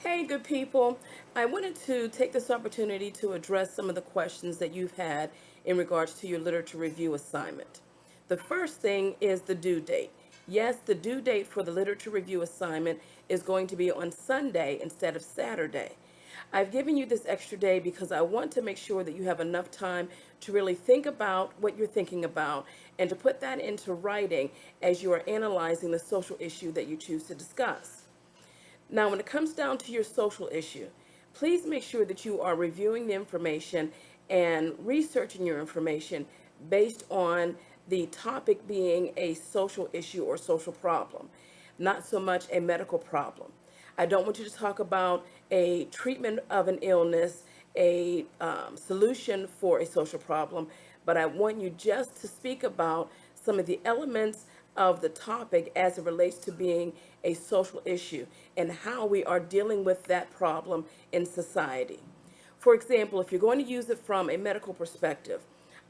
Hey, good people. I wanted to take this opportunity to address some of the questions that you've had in regards to your literature review assignment. The first thing is the due date. Yes, the due date for the literature review assignment is going to be on Sunday instead of Saturday. I've given you this extra day because I want to make sure that you have enough time to really think about what you're thinking about and to put that into writing as you are analyzing the social issue that you choose to discuss. Now, when it comes down to your social issue, please make sure that you are reviewing the information and researching your information based on the topic being a social issue or social problem, not so much a medical problem. I don't want you to talk about a treatment of an illness, a solution for a social problem, but I want you just to speak about some of the elements of the topic as it relates to being a social issue and how we are dealing with that problem in society. For example, if you're going to use it from a medical perspective,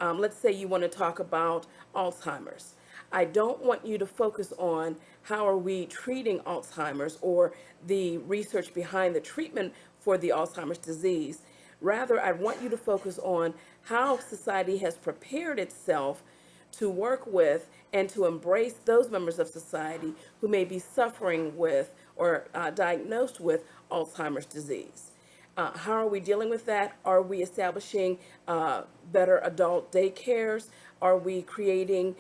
let's say you want to talk about Alzheimer's. I don't want you to focus on how are we treating Alzheimer's or the research behind the treatment for the Alzheimer's disease. Rather, I want you to focus on how society has prepared itself to work with and to embrace those members of society who may be suffering with or diagnosed with Alzheimer's disease. How are we dealing with that? Are we establishing better adult daycares? Are we creating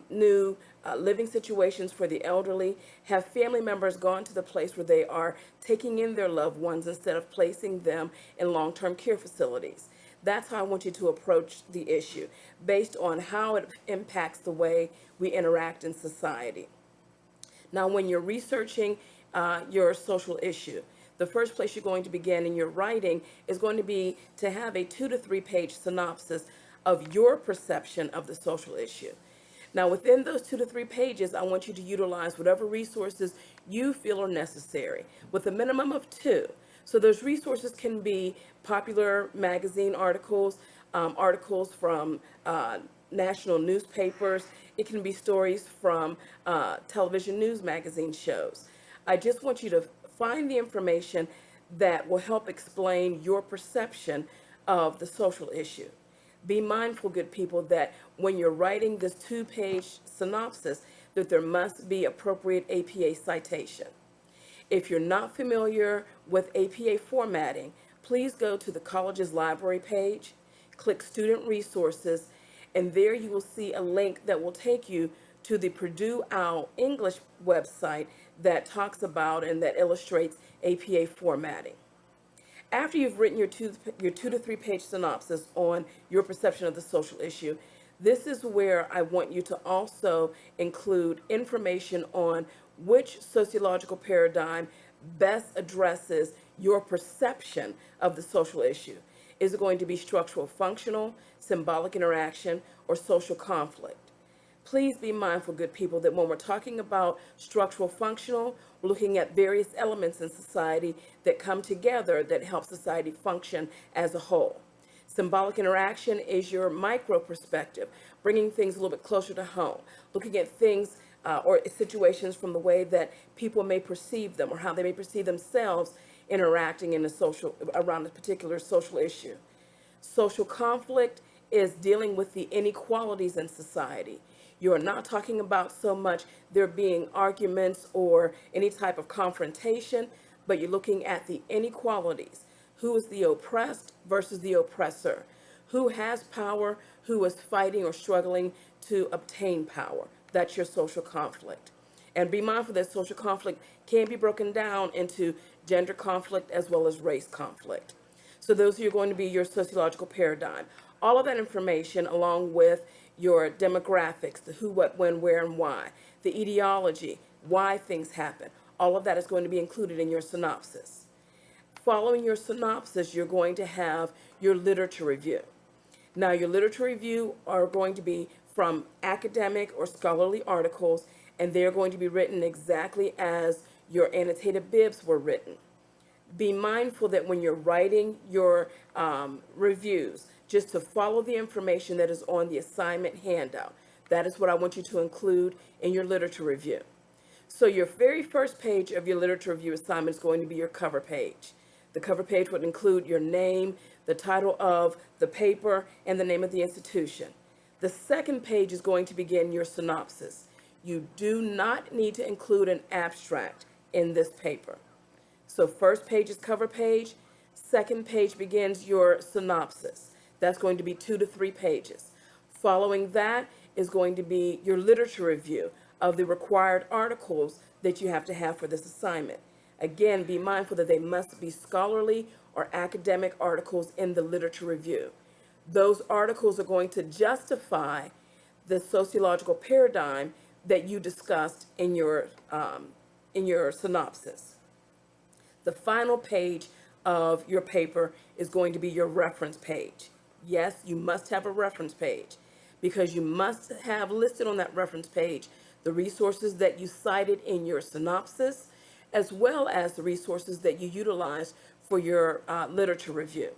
new living situations for the elderly? Have family members gone to the place where they are taking in their loved ones instead of placing them in long-term care facilities? That's how I want you to approach the issue, based on how it impacts the way we interact in society. Now, when you're researching your social issue, the first place you're going to begin in your writing is going to be to have a 2 to 3 page synopsis of your perception of the social issue. Now, within those 2 to 3 pages, I want you to utilize whatever resources you feel are necessary, with a minimum of two. So those resources can be popular magazine articles, articles from national newspapers. It can be stories from television news magazine shows. I just want you to find the information that will help explain your perception of the social issue. Be mindful, good people, that when you're writing this 2 page synopsis, that there must be appropriate APA citation. If you're not familiar with APA formatting, please go to the college's library page, click Student Resources, and there you will see a link that will take you to the Purdue OWL English website that talks about and that illustrates APA formatting. After you've written your 2 to 3 page synopsis on your perception of the social issue, this is where I want you to also include information on which sociological paradigm best addresses your perception of the social issue. Is it going to be structural functional, symbolic interaction, or social conflict? Please be mindful, good people, that when we're talking about structural functional, we're looking at various elements in society that come together that help society function as a whole. Symbolic interaction is your micro perspective, bringing things a little bit closer to home, looking at things or situations from the way that people may perceive them or how they may perceive themselves interacting in a social around a particular social issue. Social conflict is dealing with the inequalities in society. You are not talking about so much there being arguments or any type of confrontation, but you're looking at the inequalities. Who is the oppressed versus the oppressor? Who has power? Who is fighting or struggling to obtain power? That's your social conflict. And be mindful that social conflict can be broken down into gender conflict as well as race conflict. So those are going to be your sociological paradigm. All of that information, along with your demographics, the who, what, when, where, and why, the etiology, why things happen, all of that is going to be included in your synopsis. Following your synopsis, you're going to have your literature review. Now, your literature review are going to be from academic or scholarly articles, and they're going to be written exactly as your annotated bibs were written. Be mindful that when you're writing your reviews, just to follow the information that is on the assignment handout. That is what I want you to include in your literature review. So your very first page of your literature review assignment is going to be your cover page. The cover page would include your name, the title of the paper, and the name of the institution. The second page is going to begin your synopsis. You do not need to include an abstract in this paper. So first page is cover page, second page begins your synopsis. That's going to be 2 to 3 pages. Following that is going to be your literature review of the required articles that you have to have for this assignment. Again, be mindful that they must be scholarly or academic articles in the literature review. Those articles are going to justify the sociological paradigm that you discussed in your synopsis. The final page of your paper is going to be your reference page. Yes, you must have a reference page because you must have listed on that reference page the resources that you cited in your synopsis, as well as the resources that you utilized for your literature review.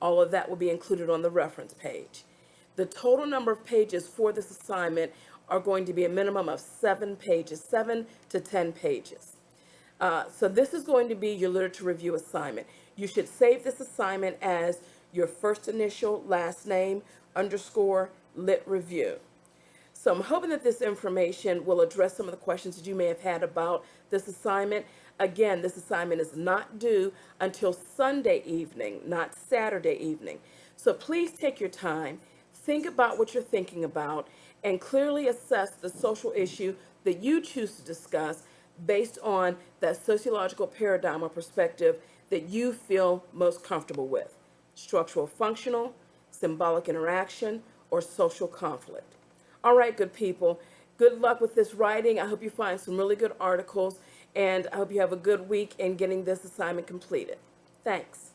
All of that will be included on the reference page. The total number of pages for this assignment are going to be a minimum of 7 pages, 7 to 10 pages. So this is going to be your literature review assignment. You should save this assignment as your first initial, last name, underscore, lit review. So I'm hoping that this information will address some of the questions that you may have had about this assignment. Again, this assignment is not due until Sunday evening, not Saturday evening. So please take your time, think about what you're thinking about, and clearly assess the social issue that you choose to discuss based on that sociological paradigm or perspective that you feel most comfortable with: structural functional, symbolic interaction, or social conflict. All right, good people, good luck with this writing. I hope you find some really good articles, and I hope you have a good week in getting this assignment completed. Thanks.